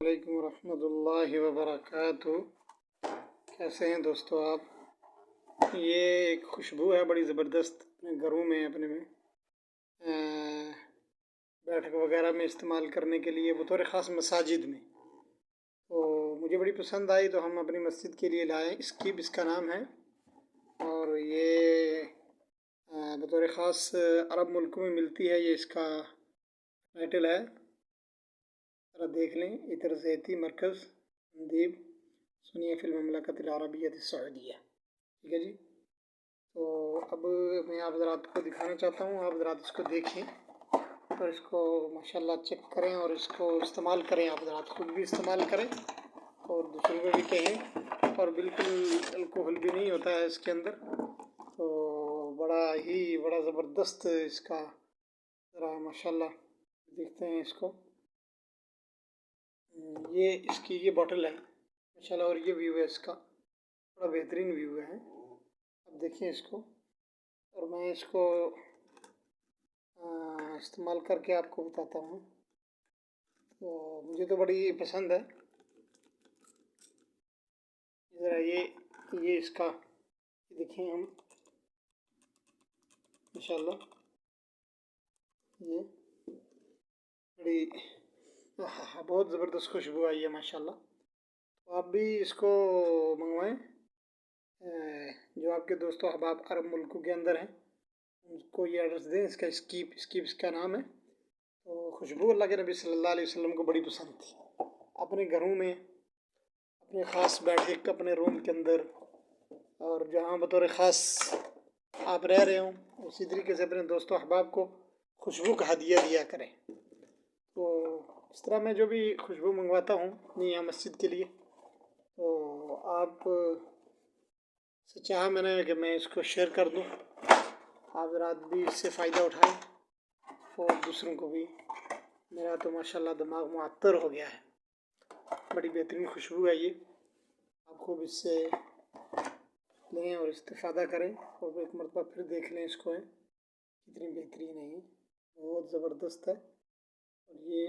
वालेकुम रहमतुल्लाहि वबरकातुहू। कैसे हैं दोस्तों आप? ये एक खुशबू है बड़ी ज़बरदस्त, अपने घरों में अपने में बैठक वगैरह में इस्तेमाल करने के लिए, बतौर ख़ास मसाजिद में। तो मुझे बड़ी पसंद आई तो हम अपनी मस्जिद के लिए लाए। स्कीप इसका नाम है और ये बतौर ख़ास अरब मुल्कों में मिलती है। ये इसका टाइटल है, ज़रा देख लें। इतर ज़ैती मरकज़ मंदीब सुनिया फ़िल ममलकत अल अरबिय्यत सऊदिया। ठीक है जी। तो अब मैं आप हज़रात को दिखाना चाहता हूँ, आप हज़रात इसको देखें और इसको माशाल्लाह चेक करें और इसको इस्तेमाल करें। आप हज़रात खुद भी इस्तेमाल करें और दूसरों को भी कहें। और बिल्कुल अल्कोहल भी नहीं होता है इसके अंदर। तो बड़ा ज़बरदस्त इसका, ज़रा माशाल्लाह देखते हैं इसको। ये इसकी ये बॉटल है माशाल्लाह, और ये व्यू है इसका, बड़ा बेहतरीन व्यू है। अब देखिए इसको, और मैं इसको इस्तेमाल करके आपको बताता हूँ। तो मुझे तो बड़ी पसंद है। ज़रा ये इसका देखिए हम माशाल्लाह, ये बड़ी बहुत ज़बरदस्त खुशबू आई है माशाल्लाह। तो आप भी इसको मंगवाएं। जो आपके दोस्तों अहबाब अरब मुल्कों के अंदर हैं उनको ये एड्रेस दें। इसका स्कीप इसका नाम है। तो खुशबू अल्लाह के नबी सल्लल्लाहु अलैहि वसल्लम को बड़ी पसंद थी। अपने घरों में, अपने ख़ास बैठक, अपने रूम के अंदर, और जहाँ बतौर ख़ास आप रह रहे हों, उसी तरीके से अपने दोस्तों अहबाब को खुशबू का हदिया दिया करें। तो इस तरह मैं जो भी खुशबू मंगवाता हूँ अपनी यहाँ मस्जिद के लिए, तो आप से चाहा मैंने कि मैं इसको शेयर कर दूँ। आप रात भी इससे फ़ायदा उठाएं और दूसरों को भी। मेरा तो माशाल्लाह दिमाग मुअत्तर हो गया है। बड़ी बेहतरीन खुशबू है ये। आप खूब इससे लें और इस्तिफ़ादा करें और एक मरतबा फिर देख लें इसको है कितनी बेहतरीन है। ये बहुत ज़बरदस्त है और ये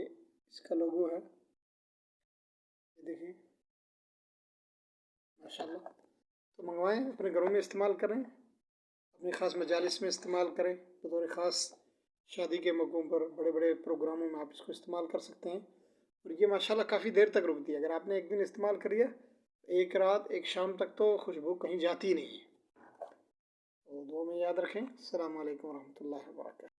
इसका लोगो है, ये देखिए माशाल्लाह। तो मंगवाएं, अपने घरों में इस्तेमाल करें, अपनी ख़ास मजालिस में इस्तेमाल करें। बतौर ख़ास शादी के मौक़ों पर, बड़े बड़े प्रोग्रामों में आप इसको इस्तेमाल कर सकते हैं। और ये माशाल्लाह काफ़ी देर तक रुकती है। अगर आपने एक दिन इस्तेमाल कर लिया, एक रात एक शाम तक तो खुशबू कहीं जाती नहीं है। तो दुआ में याद रखें। अस्सलामु अलैकुम वरहमतुल्लाहि वबरकातुहू।